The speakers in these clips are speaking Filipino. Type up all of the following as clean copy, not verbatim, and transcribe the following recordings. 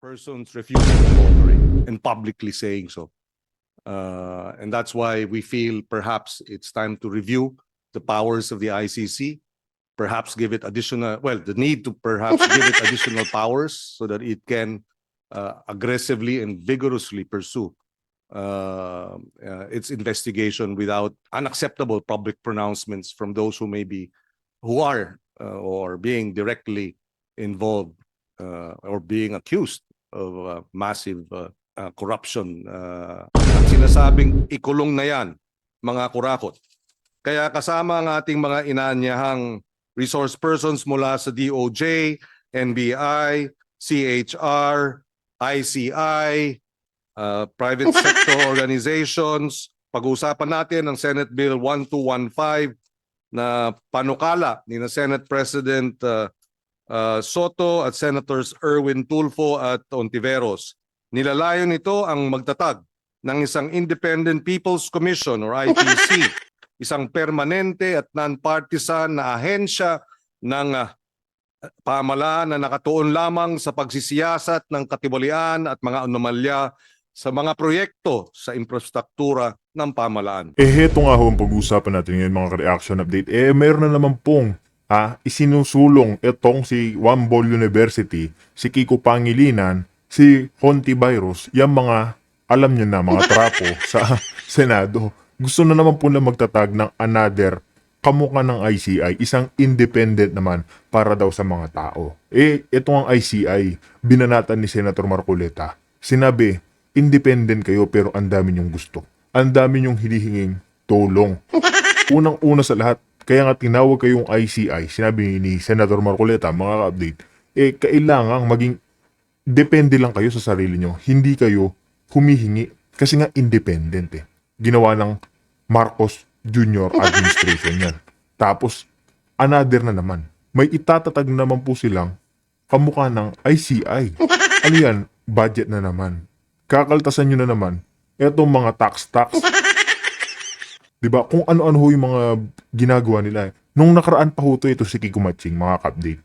persons refusing to cooperate and publicly saying so. And that's why we feel perhaps it's time to review the powers of the ICC, perhaps give it additional, well, the need to perhaps give it additional powers so that it can aggressively and vigorously pursue its investigation without unacceptable public pronouncements from those who are or being directly involved or being accused of massive corruption. At sinasabing ikulong na yan, mga kurakot. Kaya kasama ang ating mga inaanyahang resource persons mula sa DOJ, NBI, CHR, ICI, private sector organizations. Pag-uusapan natin ang Senate Bill 1215 na panukala ni na Senate President Soto at Senators Erwin Tulfo at Ontiveros. Nilalayon nito ang magtatag ng isang Independent People's Commission or IPC, isang permanente at non-partisan na ahensya ng pamahalaan na nakatuon lamang sa pagsisiyasat ng katiwalian at mga anomalya sa mga proyekto sa infrastruktura ng pamahalaan. Heto nga ho ang pag-uusapan natin ngayon mga ka-reaction update. Meron na naman pong isinusulong itong si Wambol University, si Kiko Pangilinan, si Hontivirus, yung mga alam nyo na mga trapo sa Senado. Gusto na naman po na magtatag ng another kamukha ng ICI, isang independent naman para daw sa mga tao. Ito ang ICI, binanatan ni Senator Marcoleta. Sinabi, independent kayo pero ang dami nyong gusto. Ang dami nyong hinihinging tulong. Unang-una sa lahat, kaya nga tinawag kayong ICI, sinabi ni Senator Marcoleta, mga ka-update, kailangang maging depende lang kayo sa sarili nyo. Hindi kayo humihingi kasi nga independent Ginawa ng Marcos Jr. administration yan. Tapos, another na naman. May itatatag naman po silang kamukha ng ICI. Ano yan? Budget na naman. Kakaltasan nyo na naman etong mga tax. Diba? Kung ano-ano ho yung mga ginagawa nila. Nung nakaraan pa ho ito si Kiko Matching, mga ka-update.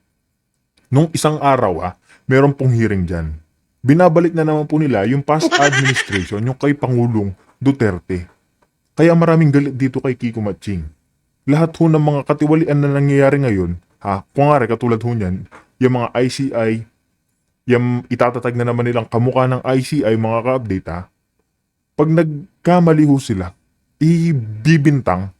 Nung isang araw meron pong hearing dyan. Binabalik na naman po nila yung past administration, yung kay Pangulong Duterte. Kaya maraming galit dito kay Kiko Matching. Lahat ho ng mga katiwalian na nangyayari ngayon, kung nga katulad ho niyan, yung mga ICI, yung itatatag na naman nilang kamukha ng ICI, mga ka-update pag nagkamali ho sila, ibibintang,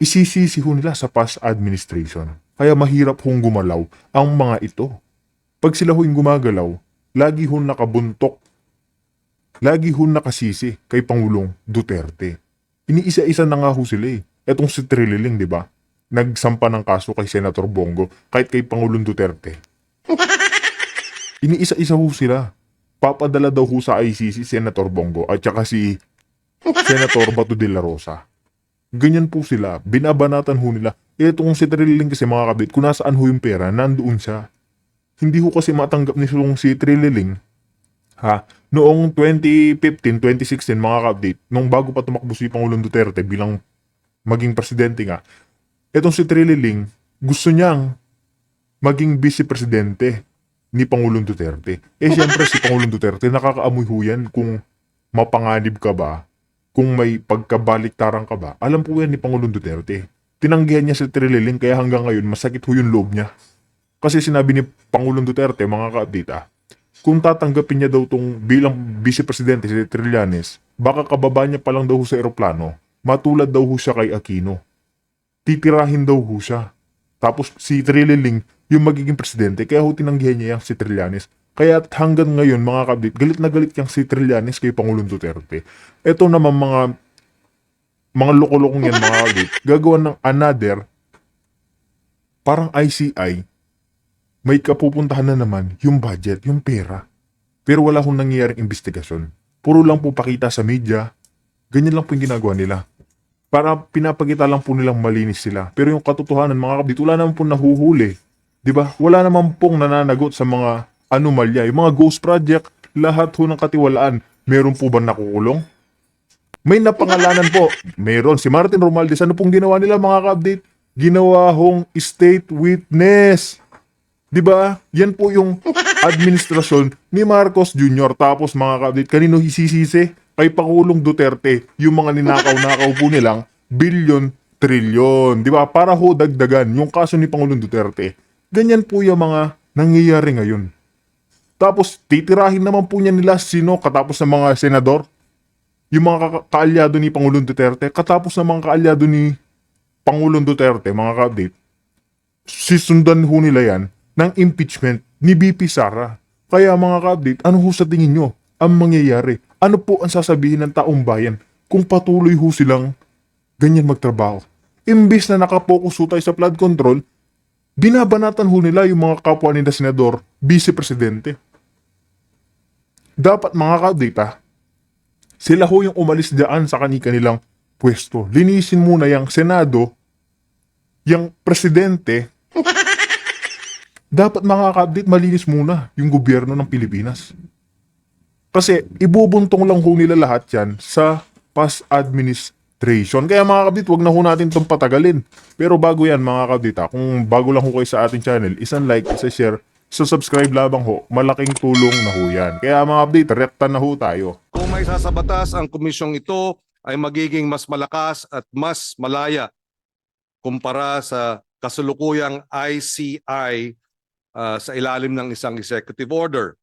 isisisi ho nila sa past administration. Kaya mahirap hong gumalaw ang mga ito. Pag sila ho'y gumagalaw, lagi hong nakabuntok. Lagi hong nakasisi kay Pangulong Duterte. Iniisa-isa na nga ho sila Etong si Trililing, di ba? Nagsampa ng kaso kay Senator Bongo, kahit kay Pangulong Duterte. Iniisa-isa ho sila. Papadala daw ho sa ICC Senator Bongo at saka si Senator Bato de la Rosa. Ganyan po sila. Binabanatan ho nila. Etong si Trililing kasi mga kabit, kung nasaan ho yung pera, nandoon siya. Hindi ho kasi matanggap ni si Trililing. Noong 2015, 2016 mga ka-update, nung bago pa tumakbo si Pangulong Duterte bilang maging presidente nga, etong si Trililing, gusto niyang maging vice-presidente ni Pangulong Duterte. Siyempre si Pangulong Duterte, nakakaamoy ho yan kung mapanganib ka ba, kung may pagkabaliktaran ka ba. Alam po yan ni Pangulong Duterte. Tinanggihan niya si Trililing kaya hanggang ngayon masakit ho yung loob niya. Kasi sinabi ni Pangulong Duterte, mga ka-update kung tatanggapin niya daw tong bilang vice-presidente si Trillanes, baka kababa niya pa lang daw sa eroplano, matulad daw ho siya kay Aquino. Titirahin daw ho siya. Tapos si Trililing yung magiging presidente, kaya ho tinanggihan niya yung si Trillanes. Kaya hanggang ngayon mga kabit, galit na galit yung si Trillanes kay Pangulong Duterte. Ito naman mga loko-lokong yan mga kabit, gagawa ng another, parang ICI, may kapupuntahan na naman yung budget, yung pera. Pero wala hong nangyayaring investigasyon. Puro lang po pakita sa media. Ganyan lang po yung ginagawa nila. Para pinapakita lang po nilang malinis sila. Pero yung katotohanan mga kabit, wala naman po nahuhuli. Diba? Wala naman pong nananagot sa mga anomalya. Yung mga ghost project, lahat ho ng katiwalaan. Meron po ba nakukulong? May napangalanan po. Meron. Si Martin Romualdez, ano pong ginawa nila mga ka-update? Ginawa hong state witness. Di ba? Yan po yung administrasyon ni Marcos Jr. Tapos mga ka-update, kanino hisisisi? Kay Pangulong Duterte, yung mga ninakaw-nakaw po nilang bilyon, trilyon. Di ba? Para ho dagdagan yung kaso ni Pangulong Duterte. Ganyan po yung mga nangyayari ngayon. Tapos titirahin naman po niya nila sino katapos ng mga senador. Yung mga kaalyado ni Pangulong Duterte, katapos ng mga kaalyado ni Pangulong Duterte, mga ka-update, sisundan ho nila yan ng impeachment ni BP Sara. Kaya mga ka-update, ano ho sa tingin nyo ang mangyayari? Ano po ang sasabihin ng taong bayan kung patuloy ho silang ganyan magtrabaho? Imbis na nakapokus ho tayo sa flood control, binabanatan ho nila yung mga kapwa nila senador, vice-presidente. Dapat mga ka-update sila ho yung umalis dyan sa kanilang pwesto. Linisin muna yung Senado, yung presidente. Dapat mga ka-update malinis muna yung gobyerno ng Pilipinas. Kasi ibubuntong lang ho nila lahat yan sa past administration. Kaya mga ka-update, wag na ho natin itong patagalin. Pero bago yan mga ka-update kung bago lang ho kayo sa ating channel, isang like, isa share, subscribe labang ho, malaking tulong na ho yan. Kaya mga update, rekta na ho tayo. Kung may sasabatas, ang komisyong ito ay magiging mas malakas at mas malaya kumpara sa kasulukuyang ICI sa ilalim ng isang executive order.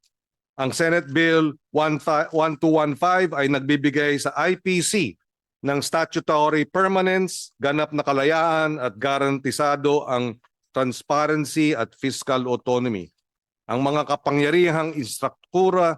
Ang Senate Bill 1215 ay nagbibigay sa IPC ng statutory permanence, ganap na kalayaan at garantisado ang transparency at fiscal autonomy. Ang mga kapangyarihang instruktura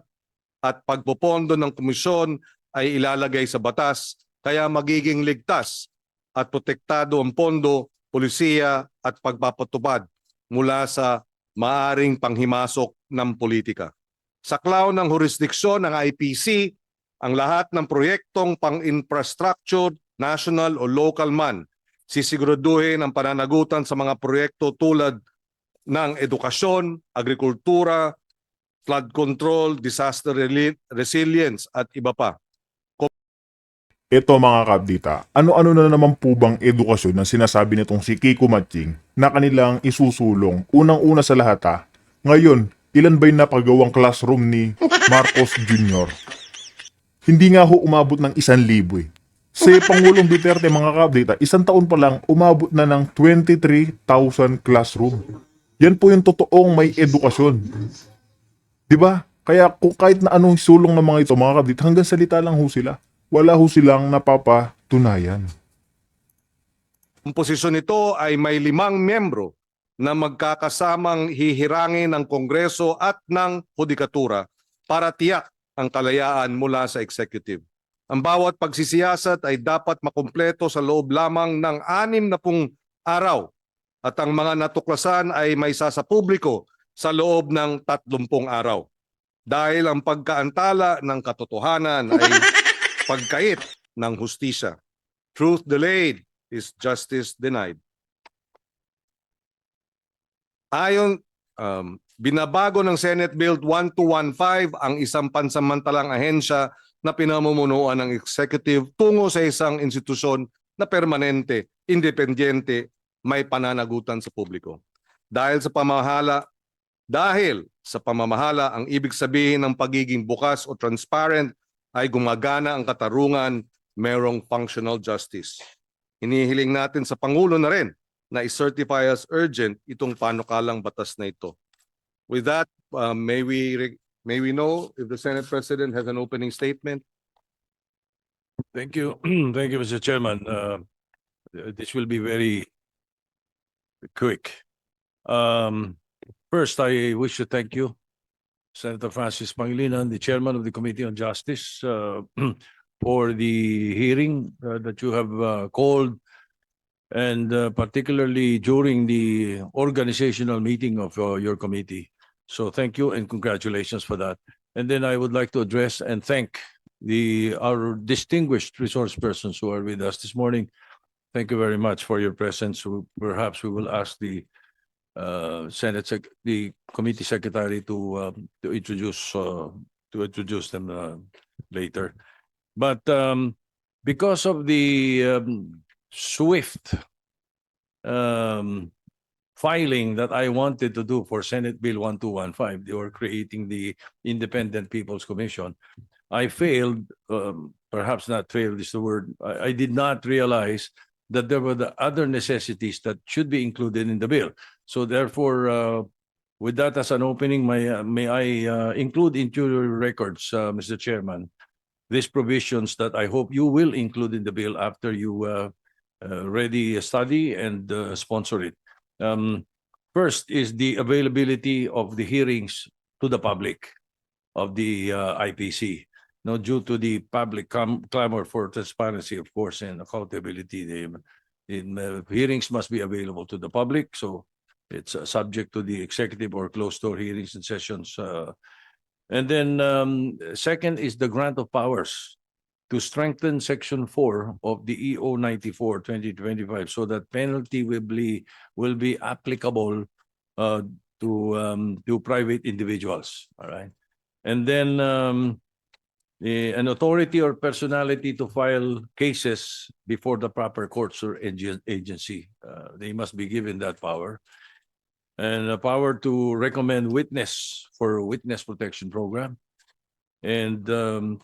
at pagpopondo ng komisyon ay ilalagay sa batas, kaya magiging ligtas at protektado ang pondo, polisiya at pagpapatupad mula sa maaring panghimasok ng politika. Sa klaw ng jurisdiksyon ng IPC, ang lahat ng proyektong pang-infrastructure, national o local man, sisiguraduhin ang pananagutan sa mga proyekto tulad ng edukasyon, agrikultura, flood control, disaster resilience at iba pa. Ito mga kabdita, ano-ano na naman po bang edukasyon na sinasabi nitong si Kiko Matching na kanilang isusulong? Unang-una sa lahat ngayon, ilan ba yung napagawang classroom ni Marcos Jr.? Hindi nga ho umabot ng 1,000 Si Pangulong Duterte mga kabdita, isang taon pa lang umabot na ng 23,000 classroom. Yan po yung totoong may edukasyon. Di ba? Kaya kung kahit na anong sulong ng mga ito mga kabdita, hanggang salita lang ho sila. Wala ho silang napapatunayan. Ang posisyon nito ay may 5 miyembro na magkakasamang hihirangin ng Kongreso at ng Hudikatura para tiyak ang kalayaan mula sa executive. Ang bawat pagsisiyasat ay dapat makumpleto sa loob lamang ng 60 araw at ang mga natuklasan ay may sa publiko sa loob ng 30 araw. Dahil ang pagkaantala ng katotohanan ay pagkait ng hustisya. Truth delayed is justice denied. Ayon, binabago ng Senate Bill 1215 ang isang pansamantalang ahensya na pinamumunuan ng executive tungo sa isang institusyon na permanente, independyente, may pananagutan sa publiko. Dahil sa pamamahala, ang ibig sabihin ng pagiging bukas o transparent ay gumagana ang katarungan, merong functional justice. Hinihiling natin sa Pangulo na rin na i-certify as urgent itong panukalang batas na ito. With that, may we know if the Senate President has an opening statement? Thank you. Thank you, Mr. Chairman. This will be very quick. First, I wish to thank you, Senator Francis Pangilinan, the Chairman of the Committee on Justice, for the hearing that you have called, and particularly during the organizational meeting of your committee. So thank you and congratulations for that. And then I would like to address and thank our distinguished resource persons who are with us this morning. Thank you very much for your presence. Perhaps we will ask the the committee secretary to introduce them later. But because of the swift filing that I wanted to do for Senate Bill 1215. They were creating the Independent People's Commission. I failed, perhaps not failed is the word. I did not realize that there were the other necessities that should be included in the bill. So therefore, with that as an opening, may I include into your records, Mr. Chairman, these provisions that I hope you will include in the bill after you ready study and sponsor it. First is the availability of the hearings to the public of the IPC. Now, due to the public clamor for transparency, of course, and accountability, the hearings must be available to the public. So it's subject to the executive or closed-door hearings and sessions. And then second is the grant of powers to strengthen Section 4 of the EO 94/2025 so that penalty will be applicable to private individuals. All right. And then an authority or personality to file cases before the proper courts or agency. They must be given that power. And a power to recommend witness for a witness protection program. And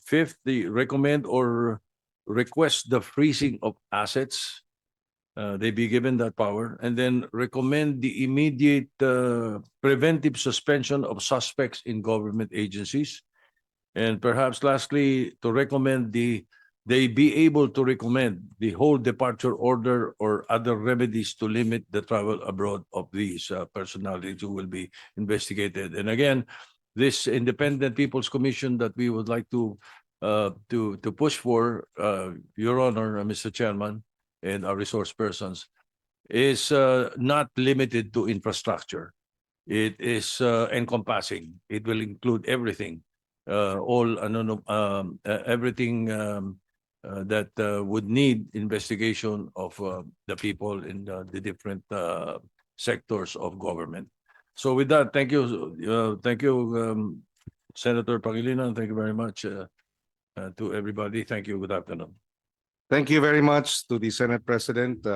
fifth, the recommend or request the freezing of assets. They be given that power. And then recommend the immediate preventive suspension of suspects in government agencies. And perhaps lastly, to recommend they be able to recommend the whole departure order or other remedies to limit the travel abroad of these personalities who will be investigated. And again, this Independent People's Commission that we would like to push for, Your Honor, Mr. Chairman, and our resource persons, is not limited to infrastructure. It is encompassing. It will include everything. Everything that would need investigation of the people in the different sectors of government. So with that, thank you, Senator Pangilinan. Thank you very much to everybody. Thank you. Good afternoon. Thank you very much to the Senate President.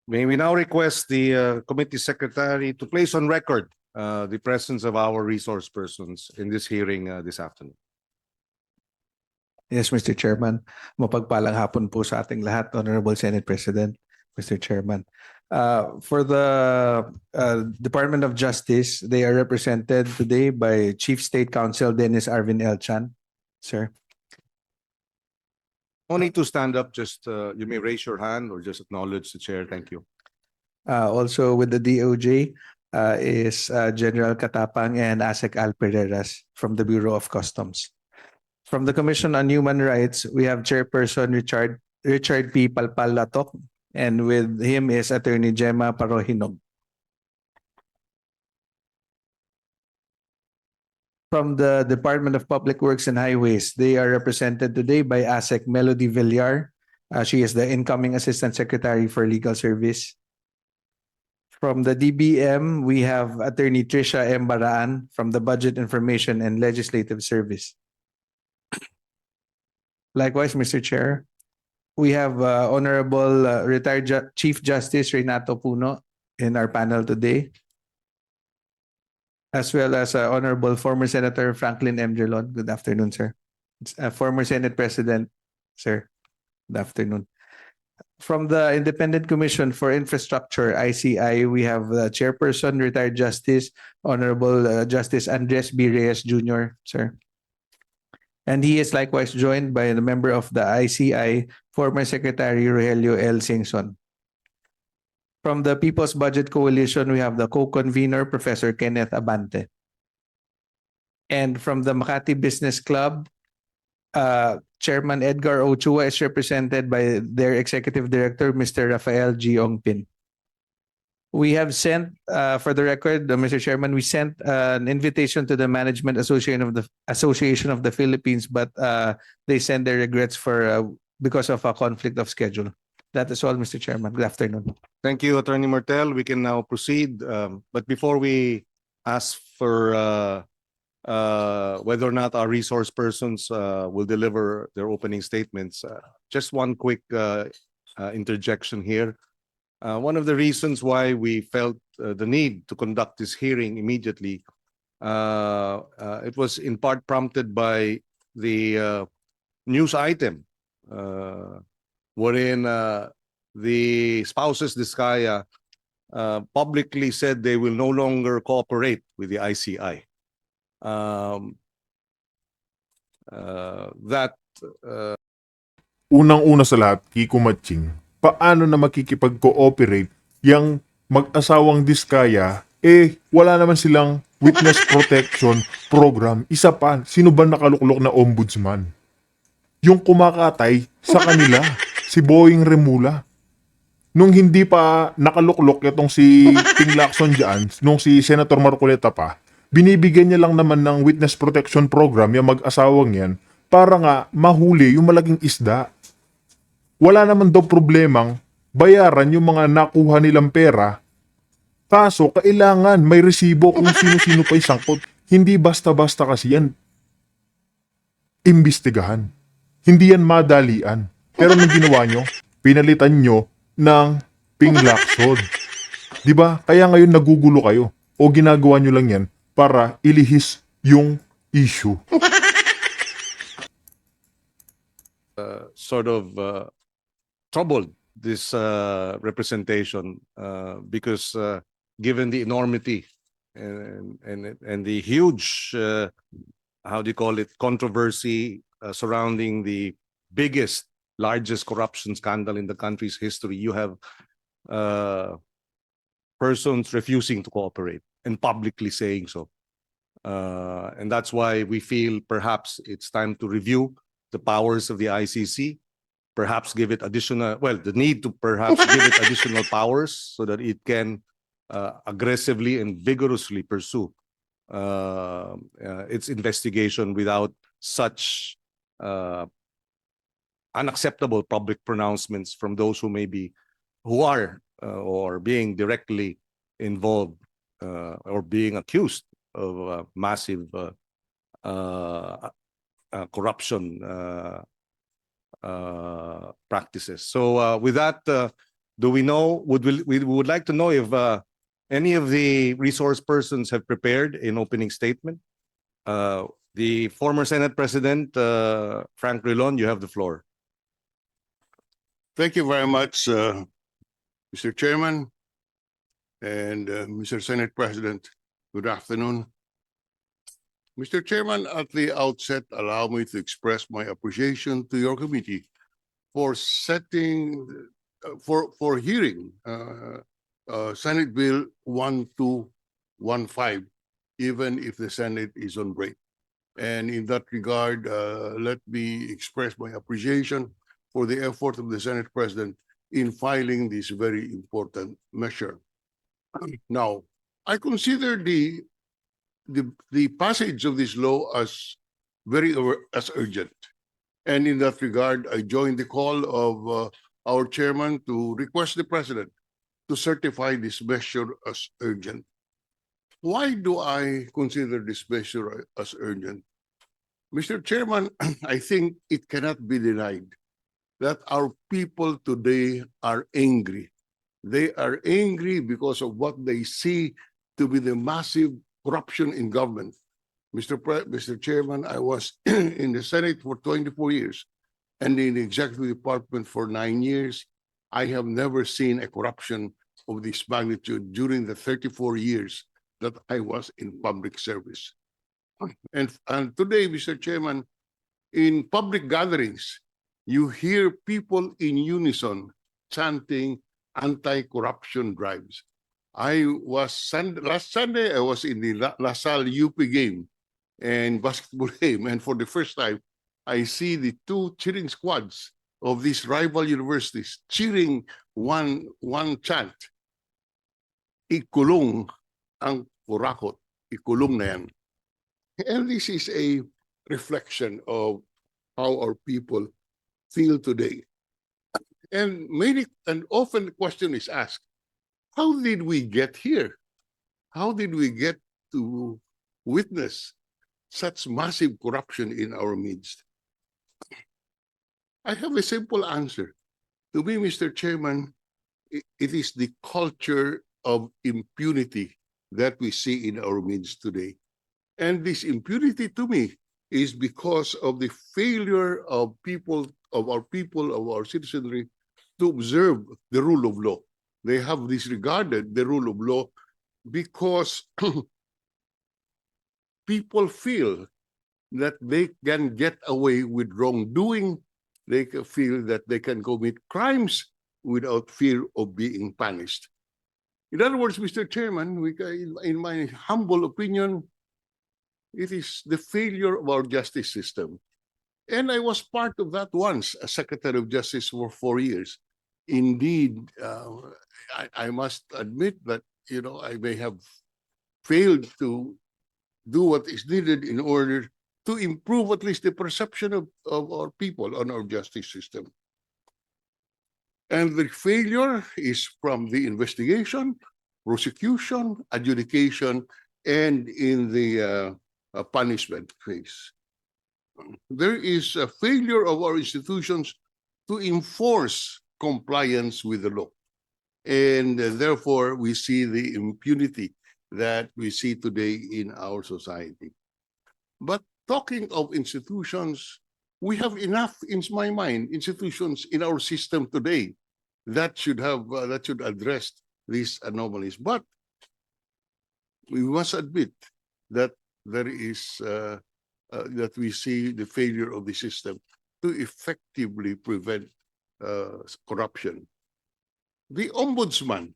May we now request the committee secretary to place on record the presence of our resource persons in this hearing this afternoon. Yes, Mr. Chairman. Mapagpalang hapon po sa ating lahat, Honorable Senate President, Mr. Chairman. For the Department of Justice, they are represented today by Chief State Counsel Dennis Arvin L. Chan. Sir. No need to stand up, just you may raise your hand or just acknowledge the chair. Thank you. Also with the DOJ is General Katapang and ASEC Al Pereiras from the Bureau of Customs. From the Commission on Human Rights, we have Chairperson Richard P. Palpal-Latok, and with him is Attorney Gemma Parohinog. From the Department of Public Works and Highways, they are represented today by ASEC Melody Villar. She is the incoming Assistant Secretary for Legal Service. From the DBM, we have Attorney Tricia M. Baraan from the Budget Information and Legislative Service. Likewise, Mr. Chair, we have Honorable Retired Chief Justice Renato Puno in our panel today, as well as Honorable former Senator Franklin M. Drilon. Good afternoon, sir. Former Senate President, sir. Good afternoon. From the Independent Commission for Infrastructure, ICI, we have the Chairperson, Retired Justice, Honorable Justice Andres B. Reyes Jr., sir. And he is likewise joined by the member of the ICI, former Secretary Rogelio L. Singson. From the People's Budget Coalition, we have the co-convener, Professor Kenneth Abante. And from the Makati Business Club, Chairman Edgar Ochua is represented by their Executive Director, Mr. Rafael G. Ongpin. We have sent, for the record, Mr. Chairman, we sent an invitation to the Management Association of the Philippines, but they sent their regrets for because of a conflict of schedule. That is all, Mr. Chairman. Good afternoon. Thank you, Attorney Martel. We can now proceed. But before we ask for whether or not our resource persons will deliver their opening statements, just one quick interjection here. One of the reasons why we felt the need to conduct this hearing immediately, it was in part prompted by the news item wherein the spouses Discaya publicly said they will no longer cooperate with the ICI. That Unang-una sa lahat, Kiko Matching, paano na makikipag-cooperate yung mag-asawang Diskaya, wala naman silang witness protection program. Isa pa, sino ba nakaluklok na ombudsman? Yung kumakatay sa kanila, si Boying Remula. Nung hindi pa nakaluklok itong si Ping Lacson dyan, nung si Senator Marcoleta pa, binibigyan niya lang naman ng witness protection program yung mag-asawang yan para nga mahuli yung malaking isda. Wala naman daw problemang bayaran yung mga nakuha nilang pera. Kaso, kailangan may resibo kung sino-sino pa isangkot. Hindi basta-basta kasi yan. Imbestigahan. Hindi yan madalian. Pero nung ginawa nyo, pinalitan nyo ng Ping Lacson. Diba? Kaya ngayon nagugulo kayo. O ginagawa nyo lang yan para ilihis yung issue. sort of troubled this representation because given the enormity and the huge how do you call it, controversy surrounding the biggest, largest corruption scandal in the country's history, you have persons refusing to cooperate and publicly saying so. And that's why we feel perhaps it's time to review the powers of the ICC, perhaps give it additional, well, the need to perhaps give it additional powers so that it can aggressively and vigorously pursue its investigation without such unacceptable public pronouncements from those who may be, who are or being directly involved or being accused of massive corruption practices. So with that, do we know, we would like to know if any of the resource persons have prepared an opening statement. The former Senate President, Frank Rilon, you have the floor. Thank you very much, Mr. Chairman and Mr. Senate President. Good afternoon. Mr. Chairman, at the outset, allow me to express my appreciation to your committee for setting, for hearing Senate Bill 1215, even if the Senate is on break. And in that regard, let me express my appreciation for the effort of the Senate President in filing this very important measure. Now, I consider the passage of this law as as urgent. And in that regard, I join the call of our chairman to request the President to certify this measure as urgent. Why do I consider this measure as urgent? Mr. Chairman, I think it cannot be denied that our people today are angry. They are angry because of what they see to be the massive corruption in government. Mr. Chairman, I was in the Senate for 24 years and in the Executive Department for 9 years. I have never seen a corruption of this magnitude during the 34 years that I was in public service. And today, Mr. Chairman, in public gatherings, you hear people in unison chanting anti-corruption drives. Last Sunday, I was in the La Salle UP game and basketball game, and for the first time, I see the two cheering squads of these rival universities cheering one chant. Ikulong ang kurakot. Ikulong na yan. And this is a reflection of how our people feel today. And often the question is asked, how did we get here? How did we get to witness such massive corruption in our midst? I have a simple answer. To me, Mr. Chairman, it is the culture of impunity that we see in our midst today. And this impunity to me is because of the failure of our citizenry to observe the rule of law. They have disregarded the rule of law because people feel that they can get away with wrongdoing. They feel that they can commit crimes without fear of being punished. In other words, Mr. Chairman, in my humble opinion, it is the failure of our justice system. And I was part of that once, as Secretary of Justice for 4 years. Indeed, I must admit that, I may have failed to do what is needed in order to improve at least the perception of our people on our justice system. And the failure is from the investigation, prosecution, adjudication, and in the punishment phase. There is a failure of our institutions to enforce compliance with the law. And therefore, we see the impunity that we see today in our society. But talking of institutions, we have enough, in my mind, institutions in our system today that should address these anomalies. But we must admit that there is that we see the failure of the system to effectively prevent corruption. The ombudsman,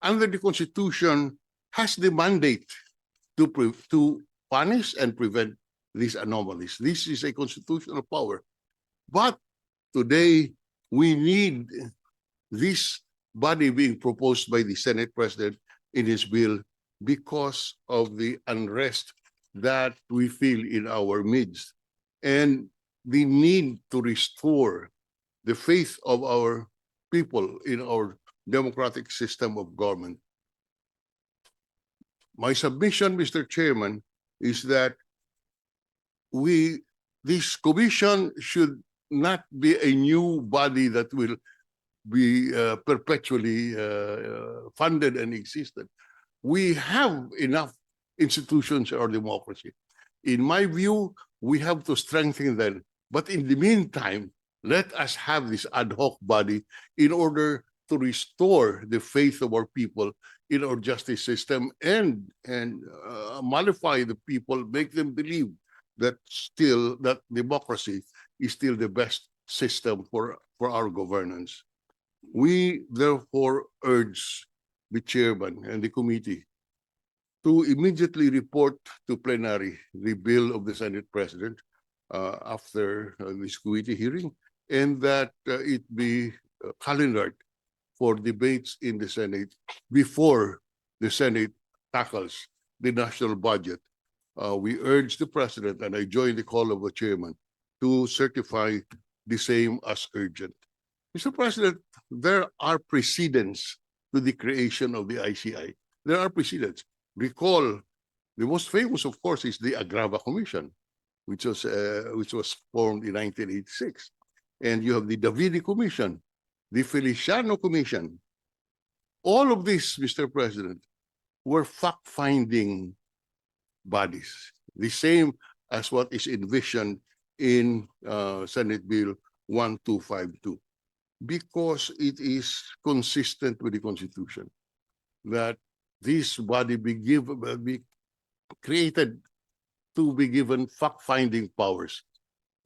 under the Constitution, has the mandate to punish and prevent these anomalies. This is a constitutional power. But today, we need this body being proposed by the Senate President in his bill because of the unrest that we feel in our midst and the need to restore the faith of our people in our democratic system of government. My submission, Mr. Chairman, is that this commission should not be a new body that will be perpetually funded and existed. We have enough institutions in our democracy. In my view, we have to strengthen them. But in the meantime, let us have this ad hoc body in order to restore the faith of our people in our justice system and mollify the people, make them believe that democracy is still the best system for our governance. We therefore urge the chairman and the committee to immediately report to plenary the bill of the Senate President after this committee hearing, and that it be calendared for debates in the Senate before the Senate tackles the national budget. We urge the President, and I join the call of the chairman, to certify the same as urgent. Mr. President, there are precedents to the creation of the ICI. There are precedents. Recall, the most famous, of course, is the Agrava Commission, which was formed in 1986. And you have the Davide Commission, the Feliciano Commission. All of these, Mr. President, were fact-finding bodies, the same as what is envisioned in Senate Bill 1252, because it is consistent with the Constitution that this body be created to be given fact-finding powers.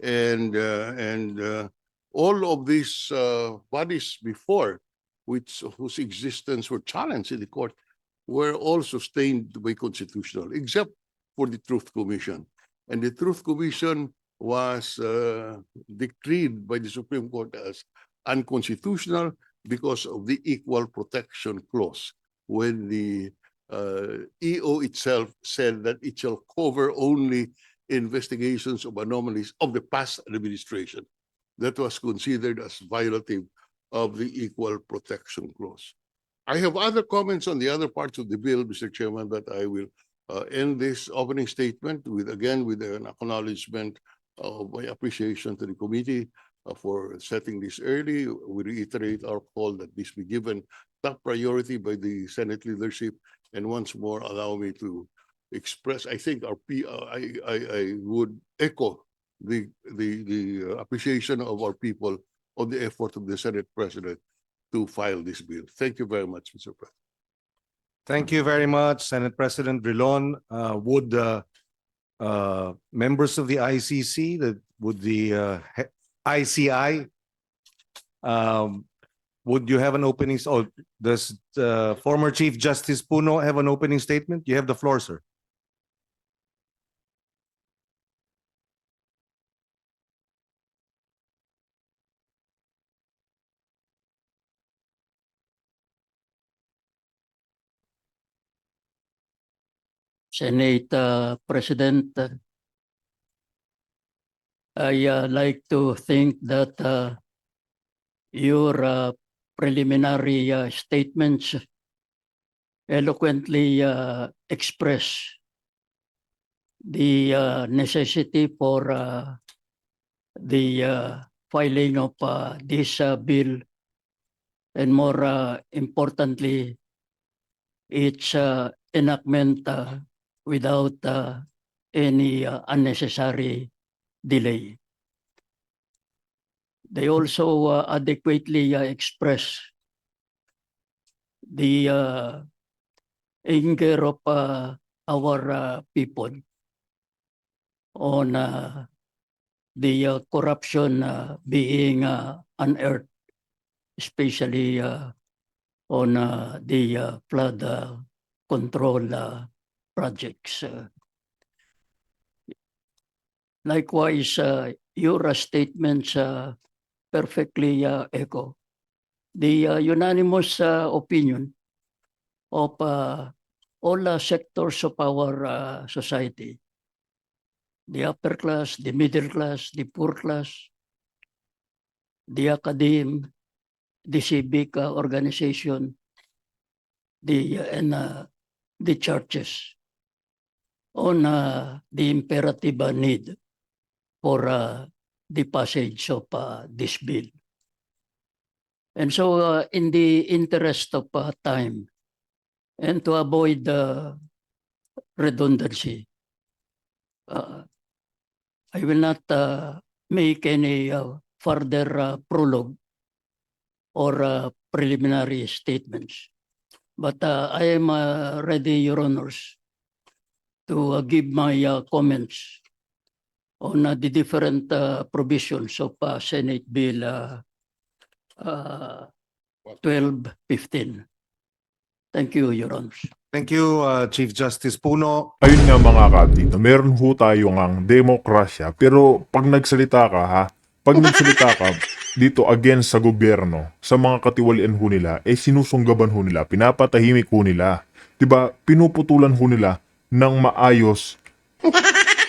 And all of these bodies before, whose existence were challenged in the court, were all sustained to be constitutional, except for the Truth Commission. And the Truth Commission was decreed by the Supreme Court as unconstitutional because of the Equal Protection Clause, when the EO itself said that it shall cover only investigations of anomalies of the past administration. That was considered as violative of the Equal Protection Clause. I have other comments on the other parts of the bill, Mr. Chairman, but I will end this opening statement with an acknowledgement of my appreciation to the committee for setting this early. We reiterate our call that this be given top priority by the Senate leadership. And once more, allow me to express, I think I would echo the appreciation of our people on the effort of the Senate President to file this bill. Thank you very much, Mr. President. Thank you very much, Senate President Drilon. Would members of the ICC, would the ICI, would you have an opening? Oh, does former Chief Justice Puno have an opening statement? You have the floor, sir. Senate President, I like to think that your preliminary statements eloquently express the necessity for the filing of this bill, and more importantly, its enactment without any unnecessary delay. They also adequately express the anger of our people on the corruption being unearthed, especially on the flood control projects. Likewise, your statements perfectly echo the unanimous opinion of all sectors of our society, the upper class, the middle class, the poor class, the academe, the civic organization, and the churches on the imperative need for the passage of this bill. And so in the interest of time and to avoid redundancy, I will not make any further prologue or preliminary statements. But I am ready, Your Honors, to give my comments on the different provisions of Senate Bill 1215. Thank you, Your Honors. Thank you, Chief Justice Puno. Ayun nga mga kabdito, meron ho tayo ngang demokrasya, pero pag nagsalita ka dito against sa gobyerno, sa mga katiwalian ho nila, sinusunggaban ho nila, pinapatahimik ho nila. Diba, pinuputulan ho nila ng maayos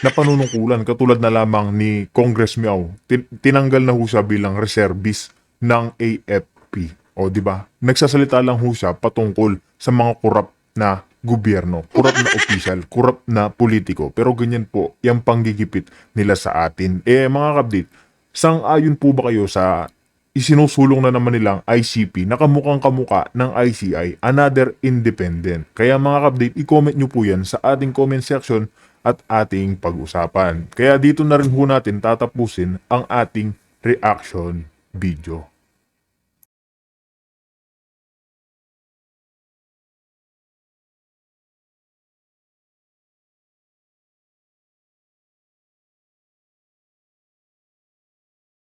na panunungkulan, katulad na lamang ni Congress Miao. Tinanggal na ho siya bilang reservist ng AFP. O diba, nagsasalita lang ho siya patungkol sa mga korap na gobyerno, korap na opisyal, korap na politiko. Pero ganyan po, yung panggigipit nila sa atin. Mga kabdit, sang-ayon po ba kayo sa isinusulong na naman nilang ICP na kamukhang kamuka ng ICI, another independent? Kaya mga kabdit, i-comment nyo po yan sa ating comment section at ating pag-usapan. Kaya dito na rin po natin tatapusin ang ating reaction video.